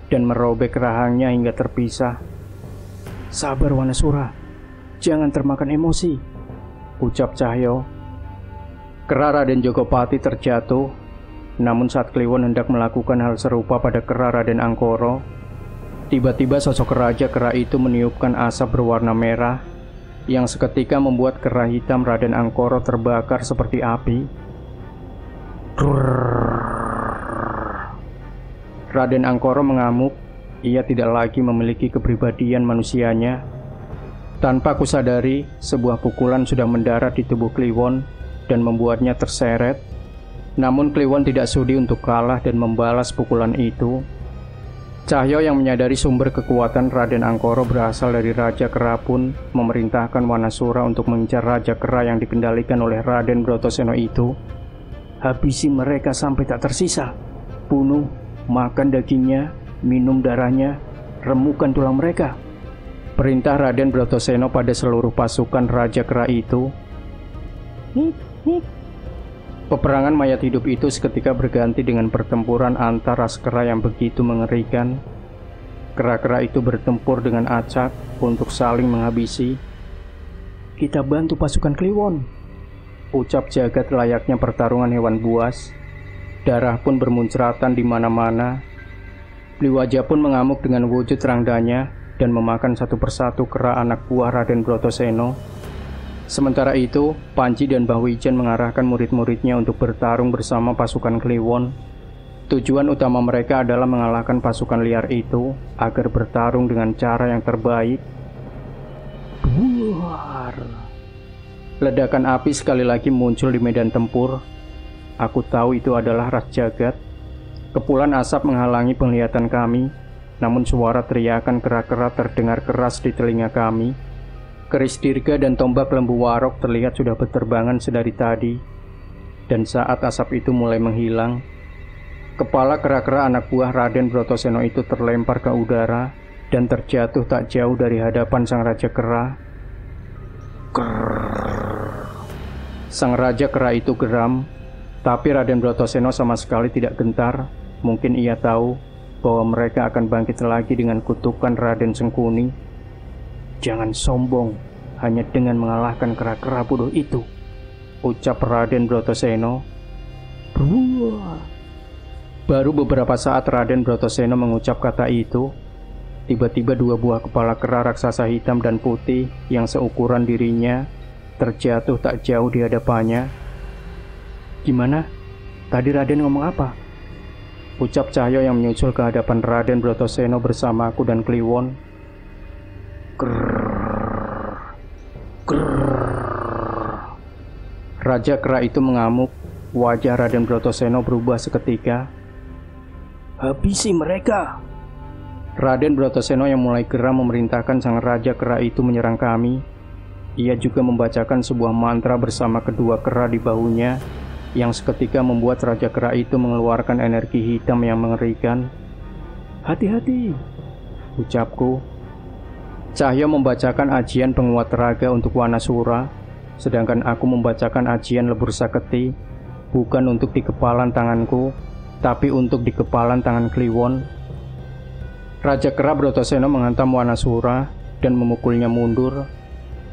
dan merobek rahangnya hingga terpisah. "Sabar Wanasura, jangan termakan emosi," ucap Cahyo. Kera Raden Jogopati terjatuh, namun saat Kliwon hendak melakukan hal serupa pada kera Raden Angkoro, tiba-tiba sosok Raja Kera itu meniupkan asap berwarna merah yang seketika membuat kera hitam Raden Angkoro terbakar seperti api. Raden Angkoro mengamuk. Ia tidak lagi memiliki kepribadian manusianya. Tanpa kusadari, sebuah pukulan sudah mendarat di tubuh Kliwon dan membuatnya terseret. Namun Kliwon tidak sudi untuk kalah dan membalas pukulan itu. Cahyo yang menyadari sumber kekuatan Raden Angkoro berasal dari Raja Kera pun memerintahkan Wanasura untuk mengincar Raja Kera yang dikendalikan oleh Raden Brotoseno itu. "Habisi mereka sampai tak tersisa. Bunuh, makan dagingnya, minum darahnya, remukan tulang mereka," perintah Raden Brotoseno pada seluruh pasukan Raja Kera itu. Peperangan mayat hidup itu seketika berganti dengan pertempuran antar ras kera yang begitu mengerikan. Kera-kera itu bertempur dengan acak untuk saling menghabisi. "Kita bantu pasukan Kliwon," ucap Jagat layaknya pertarungan hewan buas. Darah pun bermuncratan di mana-mana. Bliwaja pun mengamuk dengan wujud rangdanya dan memakan satu persatu kera anak buah Raden Brotoseno. Sementara itu, Panji dan Mbah Wijen mengarahkan murid-muridnya untuk bertarung bersama pasukan Kliwon. Tujuan utama mereka adalah mengalahkan pasukan liar itu agar bertarung dengan cara yang terbaik. Buar. Ledakan api sekali lagi muncul di medan tempur. Aku tahu itu adalah ras Jagat. Kepulan asap menghalangi penglihatan kami, namun suara teriakan kera-kera terdengar keras di telinga kami. Keris dirga dan tombak lembu warok terlihat sudah berterbangan sedari tadi. Dan saat asap itu mulai menghilang, kepala kera-kera anak buah Raden Brotoseno itu terlempar ke udara dan terjatuh tak jauh dari hadapan sang Raja Kera. Sang Raja Kera itu geram, tapi Raden Brotoseno sama sekali tidak gentar. Mungkin ia tahu bahwa mereka akan bangkit lagi dengan kutukan Raden Sengkuni. "Jangan sombong hanya dengan mengalahkan kera-kera bodoh itu," ucap Raden Brotoseno. Baru beberapa saat Raden Brotoseno mengucap kata itu, tiba-tiba dua buah kepala kera raksasa hitam dan putih yang seukuran dirinya terjatuh tak jauh di hadapannya. "Gimana? Tadi Raden ngomong apa?" ucap Cahyo yang menyusul ke hadapan Raden Brotoseno bersamaku dan Kliwon. Raja Kera itu mengamuk. Wajah Raden Brotoseno berubah seketika. "Habisi mereka!" Raden Brotoseno yang mulai geram memerintahkan sang Raja Kera itu menyerang kami. Ia juga membacakan sebuah mantra bersama kedua kera di bahunya, yang seketika membuat Raja Kera itu mengeluarkan energi hitam yang mengerikan. "Hati-hati!" ucapku. Cahyo membacakan ajian penguat raga untuk Wanasura, sedangkan aku membacakan ajian lebur saketi, bukan untuk di kepalan tanganku, tapi untuk di kepalan tangan Kliwon. Raja Kera Brotoseno menghantam Wanasura dan memukulnya mundur,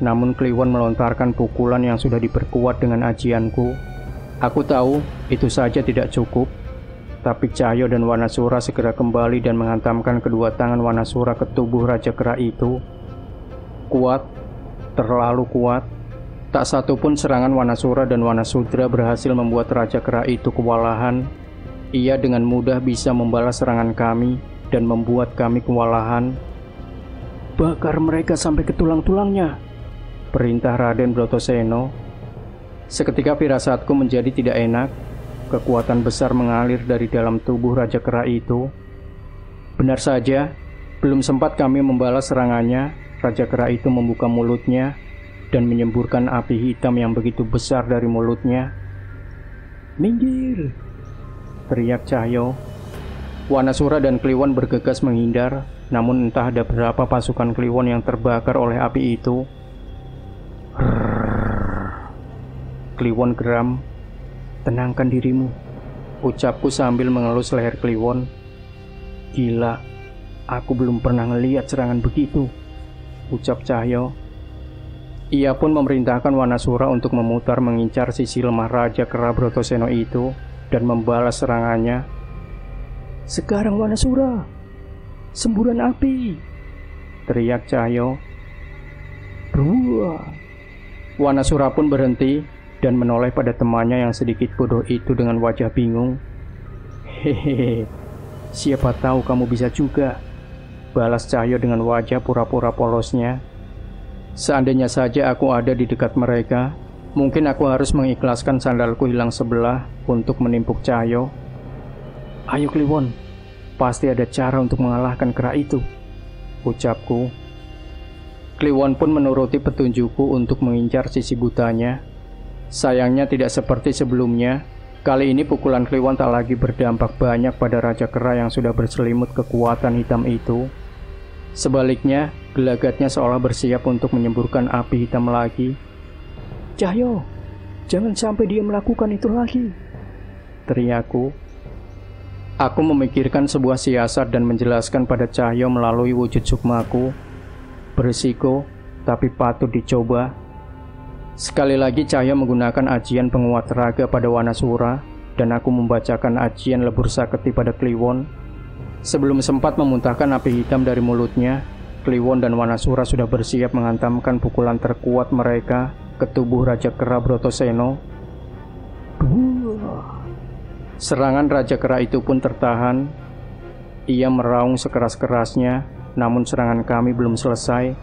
namun Kliwon melontarkan pukulan yang sudah diperkuat dengan ajianku. Aku tahu itu saja tidak cukup, tapi Cahyo dan Wanasura segera kembali dan menghantamkan kedua tangan Wanasura ke tubuh Raja Kera itu. Kuat, terlalu kuat. Tak satupun serangan Wanasura dan Wanasudra berhasil membuat Raja Kera itu kewalahan. Ia dengan mudah bisa membalas serangan kami dan membuat kami kewalahan. "Bakar mereka sampai ke tulang-tulangnya," perintah Raden Brotoseno. Seketika firasatku menjadi tidak enak. kekuatan besar mengalir dari dalam tubuh Raja Kera itu. Benar saja, belum sempat kami membalas serangannya, Raja Kera itu membuka mulutnya dan menyemburkan api hitam yang begitu besar dari mulutnya. "Minggir!" teriak Cahyo. Wanasura dan Kliwon bergegas menghindar, namun entah ada berapa pasukan Kliwon yang terbakar oleh api itu. Kliwon geram. "Tenangkan dirimu," ucapku sambil mengelus leher Kliwon. "Gila, aku belum pernah ngelihat serangan begitu," ucap Cahyo. Ia pun memerintahkan Wanasura untuk memutar mengincar sisi lemah Raja Kera Brotoseno itu dan membalas serangannya. "Sekarang Wanasura, semburan api!" teriak Cahyo. "Buah!" Wanasura pun berhenti dan menoleh pada temannya yang sedikit bodoh itu dengan wajah bingung. "Hehehe, siapa tahu kamu bisa juga," balas Cahyo dengan wajah pura-pura polosnya. Seandainya saja aku ada di dekat mereka, mungkin aku harus mengikhlaskan sandalku hilang sebelah untuk menimpuk Cahyo. "Ayo Kliwon, pasti ada cara untuk mengalahkan kera itu," ucapku. Kliwon pun menuruti petunjukku untuk mengincar sisi butanya. Sayangnya tidak seperti sebelumnya. Kali ini pukulan Kliwon tak lagi berdampak banyak pada Raja Kera yang sudah berselimut kekuatan hitam itu. Sebaliknya, gelagatnya seolah bersiap untuk menyemburkan api hitam lagi. "Cahyo, jangan sampai dia melakukan itu lagi," teriakku. Aku memikirkan sebuah siasat dan menjelaskan pada Cahyo melalui wujud sukmaku. Berisiko, tapi patut dicoba. Sekali lagi Cahyo menggunakan ajian penguat raga pada Wanasura, dan aku membacakan ajian lebur saketi pada Kliwon. Sebelum sempat memuntahkan api hitam dari mulutnya, Kliwon dan Wanasura sudah bersiap menghantamkan pukulan terkuat mereka ke tubuh Raja Kera Brotoseno. Serangan Raja Kera itu pun tertahan. Ia meraung sekeras-kerasnya, namun serangan kami belum selesai.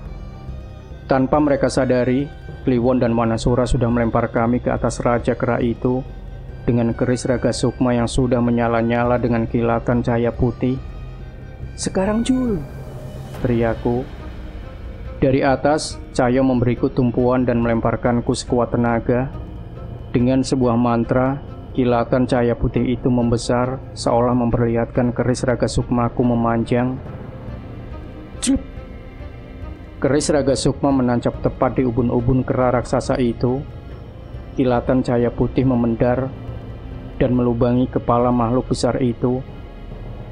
Tanpa mereka sadari, Kliwon dan Wanasura sudah melempar kami ke atas Raja Kera itu dengan keris raga sukma yang sudah menyala-nyala dengan kilatan cahaya putih. "Sekarang Jul!" teriakku. Dari atas, Cahyo memberiku tumpuan dan melemparkanku sekuat tenaga. Dengan sebuah mantra, kilatan cahaya putih itu membesar, seolah memperlihatkan keris raga sukmaku memanjang. Cip! Keris raga sukma menancap tepat di ubun-ubun kera raksasa itu. Kilatan cahaya putih memendar dan melubangi kepala makhluk besar itu.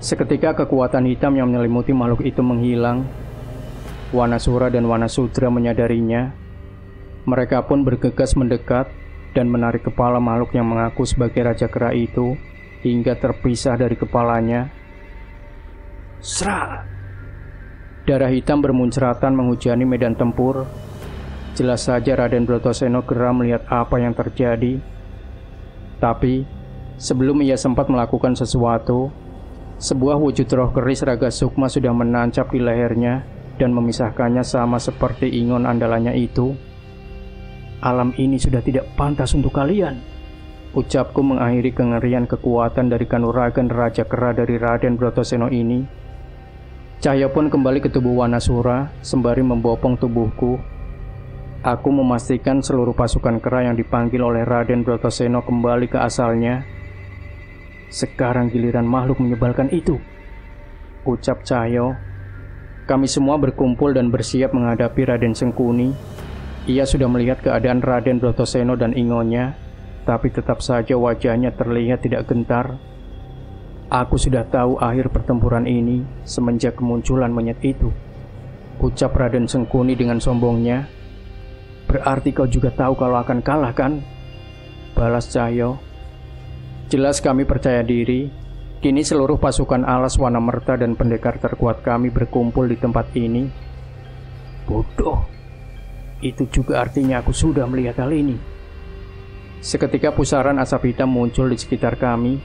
Seketika kekuatan hitam yang menyelimuti makhluk itu menghilang. Wanasura dan Wanasudra menyadarinya. Mereka pun bergegas mendekat dan menarik kepala makhluk yang mengaku sebagai Raja Kera itu hingga terpisah dari kepalanya. Serat! Darah hitam bermuncratan menghujani medan tempur. Jelas saja Raden Brotoseno geram melihat apa yang terjadi. Tapi, sebelum ia sempat melakukan sesuatu, sebuah wujud roh keris raga sukma sudah menancap di lehernya dan memisahkannya sama seperti ingon andalannya itu. "Alam ini sudah tidak pantas untuk kalian," ucapku mengakhiri kengerian kekuatan dari kanuragan Raja Kera dari Raden Brotoseno ini. Cahyo pun kembali ke tubuh Wanasura sembari membopong tubuhku. Aku memastikan seluruh pasukan kera yang dipanggil oleh Raden Brotoseno kembali ke asalnya. "Sekarang giliran makhluk menyebalkan itu," ucap Cahyo. Kami semua berkumpul dan bersiap menghadapi Raden Sengkuni. Ia sudah melihat keadaan Raden Brotoseno dan ingonya, tapi tetap saja wajahnya terlihat tidak gentar. "Aku sudah tahu akhir pertempuran ini semenjak kemunculan monyet itu," ucap Raden Sengkuni dengan sombongnya. "Berarti kau juga tahu kalau akan kalah, kan?" balas Cahyo. Jelas kami percaya diri. Kini seluruh pasukan alas Wanamerta dan pendekar terkuat kami berkumpul di tempat ini. Bodoh. Itu juga artinya aku sudah melihat hal ini. Seketika pusaran asap hitam muncul di sekitar kami.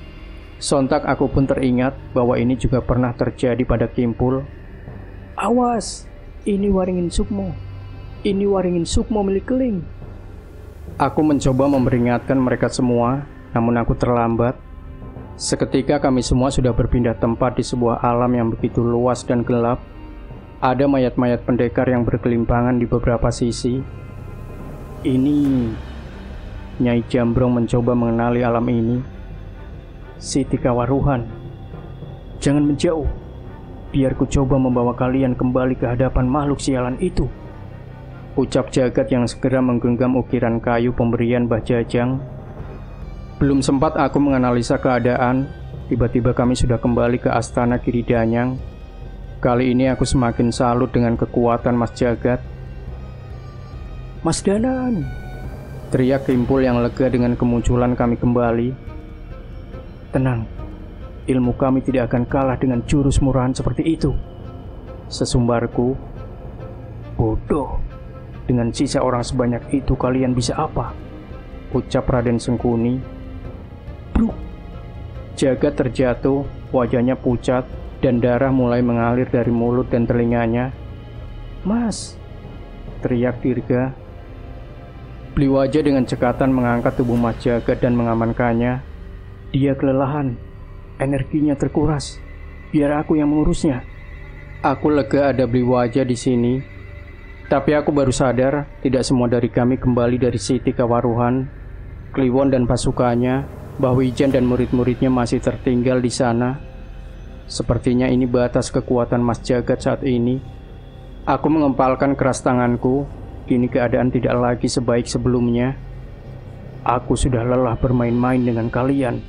Sontak aku pun teringat bahwa ini juga pernah terjadi pada Kimpul. "Awas, ini Waringin Sukmo. Ini Waringin Sukmo milik Keling." Aku mencoba memperingatkan mereka semua, namun aku terlambat. Seketika kami semua sudah berpindah tempat di sebuah alam yang begitu luas dan gelap. Ada mayat-mayat pendekar yang berkelimpangan di beberapa sisi. Ini Nyai Jambrong mencoba mengenali alam ini. Siti Kawaruhan, jangan menjauh. Biar ku coba membawa kalian kembali ke hadapan makhluk sialan itu, ucap Jagat yang segera menggenggam ukiran kayu pemberian Mbah Jajang. Belum sempat aku menganalisa keadaan, tiba-tiba kami sudah kembali ke Astana Giridanyang. Kali ini aku semakin salut dengan kekuatan Mas Jagat. Mas Danan, teriak Kimpul yang lega dengan kemunculan kami kembali. Tenang, ilmu kami tidak akan kalah dengan jurus murahan seperti itu, sesumbarku. Bodoh, dengan sisa orang sebanyak itu kalian bisa apa? Ucap Raden Sengkuni. Bruk! Jagat terjatuh, wajahnya pucat, dan darah mulai mengalir dari mulut dan telinganya. Mas! Teriak Dirga. Beli wajah dengan cekatan mengangkat tubuh Mas Jagat dan mengamankannya. Dia kelelahan, energinya terkuras. Biar aku yang mengurusnya. Aku lega ada Beli wajah di sini. Tapi aku baru sadar, tidak semua dari kami kembali dari Siti Kawaruhan. Kliwon dan pasukannya, Mbah Wijan dan murid-muridnya masih tertinggal di sana. Sepertinya ini batas kekuatan Mas Jagat saat ini. Aku mengempalkan keras tanganku. Kini keadaan tidak lagi sebaik sebelumnya. Aku sudah lelah bermain-main dengan kalian.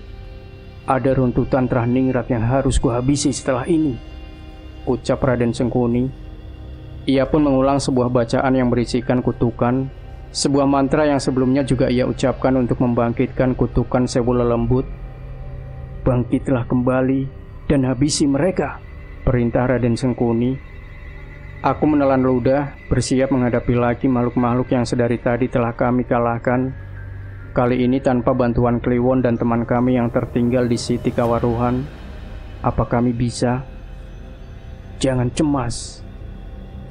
Ada runtutan Trahningrat yang harus kuhabisi setelah ini, ucap Raden Sengkuni. Ia pun mengulang sebuah bacaan yang berisikan kutukan, sebuah mantra yang sebelumnya juga ia ucapkan untuk membangkitkan kutukan Sewu Lelembut. Bangkitlah kembali dan habisi mereka, perintah Raden Sengkuni. Aku menelan ludah, bersiap menghadapi lagi makhluk-makhluk yang sedari tadi telah kami kalahkan. Kali ini tanpa bantuan Kliwon dan teman kami yang tertinggal di Siti Kawaruhan. Apa kami bisa? Jangan cemas.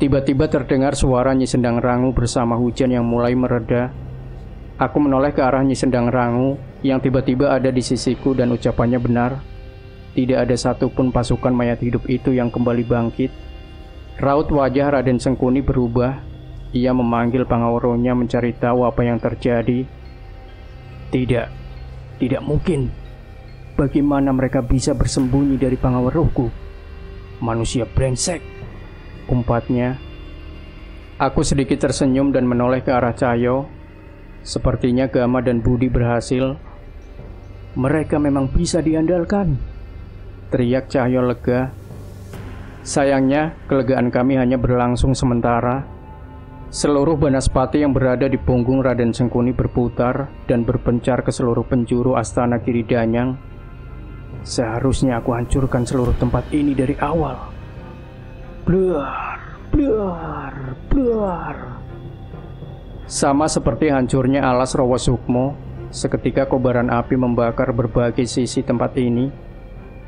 Tiba-tiba terdengar suara Nyi Sendang Rangu bersama hujan yang mulai mereda. Aku menoleh ke arah Nyi Sendang Rangu yang tiba-tiba ada di sisiku dan ucapannya benar. Tidak ada satupun pasukan mayat hidup itu yang kembali bangkit. Raut wajah Raden Sengkuni berubah. Ia memanggil Pangaworonya mencari tahu apa yang terjadi. Tidak mungkin. Bagaimana mereka bisa bersembunyi dari Pangaweruhku? Manusia brengsek, umpatnya. Aku sedikit tersenyum dan menoleh ke arah Cahyo. Sepertinya Gama dan Budi berhasil. Mereka memang bisa diandalkan, teriak Cahyo lega. Sayangnya, kelegaan kami hanya berlangsung sementara. Seluruh banaspati yang berada di punggung Raden Sengkuni berputar dan berpencar ke seluruh penjuru Astana Giridanyang. Seharusnya aku hancurkan seluruh tempat ini dari awal. Bluar, bluar, bluar. Sama seperti hancurnya alas Rawa Sukmo, seketika kobaran api membakar berbagai sisi tempat ini.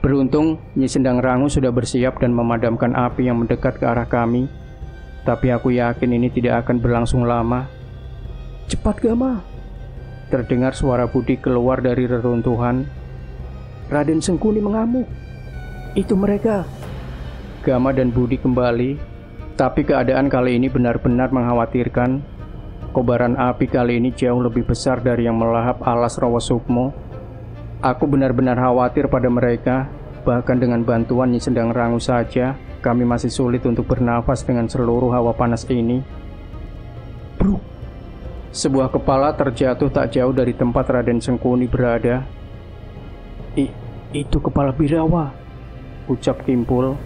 Beruntung, Nyi Sendang Rangu sudah bersiap dan memadamkan api yang mendekat ke arah kami. Tapi aku yakin ini tidak akan berlangsung lama. Cepat Gama! Terdengar suara Budi keluar dari reruntuhan. Raden Sengkuni mengamuk. Itu mereka. Gama dan Budi kembali. Tapi keadaan kali ini benar-benar mengkhawatirkan. Kobaran api kali ini jauh lebih besar dari yang melahap alas Rawa Sukmo. Aku benar-benar khawatir pada mereka. Bahkan dengan bantuan Nyi Sendang Rangu saja, kami masih sulit untuk bernafas dengan seluruh hawa panas ini. Bruk! Sebuah kepala terjatuh tak jauh dari tempat Raden Sengkuni berada. Itu kepala Birawa, ucap Kimpul.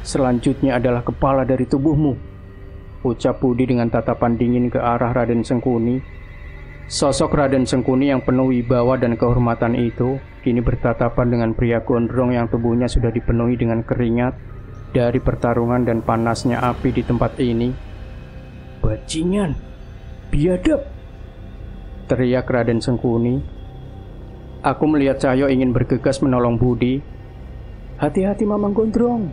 Selanjutnya adalah kepala dari tubuhmu, ucap Budi dengan tatapan dingin ke arah Raden Sengkuni. Sosok Raden Sengkuni yang penuh wibawa dan kehormatan itu kini bertatapan dengan pria gondrong yang tubuhnya sudah dipenuhi dengan keringat dari pertarungan dan panasnya api di tempat ini. Bajingan, biadab, teriak Raden Sengkuni. Aku melihat Cahyo ingin bergegas menolong Budi. Hati-hati Mamang Gondrong,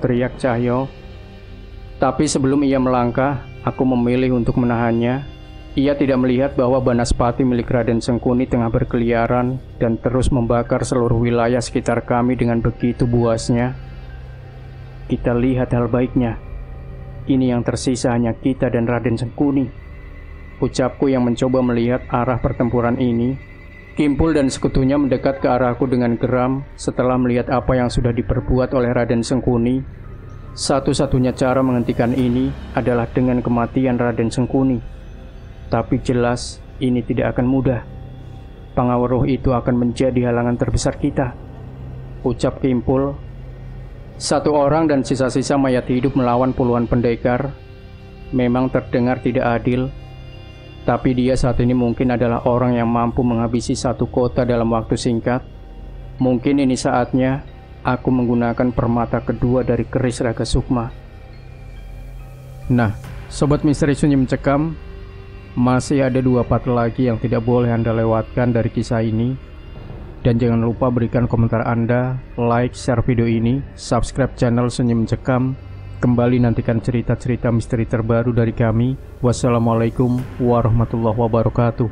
teriak Cahyo. Tapi sebelum ia melangkah, aku memilih untuk menahannya. Ia tidak melihat bahwa Banaspati milik Raden Sengkuni tengah berkeliaran dan terus membakar seluruh wilayah sekitar kami dengan begitu buasnya. Kita lihat hal baiknya. Ini yang tersisa hanya kita dan Raden Sengkuni. Ucapku yang mencoba melihat arah pertempuran ini. Kimpul dan sekutunya mendekat ke arahku dengan geram setelah melihat apa yang sudah diperbuat oleh Raden Sengkuni. Satu-satunya cara menghentikan ini adalah dengan kematian Raden Sengkuni. Tapi jelas ini tidak akan mudah. Pengawruh itu akan menjadi halangan terbesar kita, ucap Kimpul. Satu orang dan sisa-sisa mayat hidup melawan puluhan pendekar. Memang terdengar tidak adil, tapi dia saat ini mungkin adalah orang yang mampu menghabisi satu kota dalam waktu singkat. Mungkin ini saatnya aku menggunakan permata kedua dari keris Raga Sukma. Nah, Sobat Misteri Sunyi Mencekam, masih ada 2 part lagi yang tidak boleh Anda lewatkan dari kisah ini. Dan jangan lupa berikan komentar Anda, like, share video ini, subscribe channel Sunyi Mencekam. Kembali nantikan cerita-cerita misteri terbaru dari kami. Wassalamualaikum warahmatullahi wabarakatuh.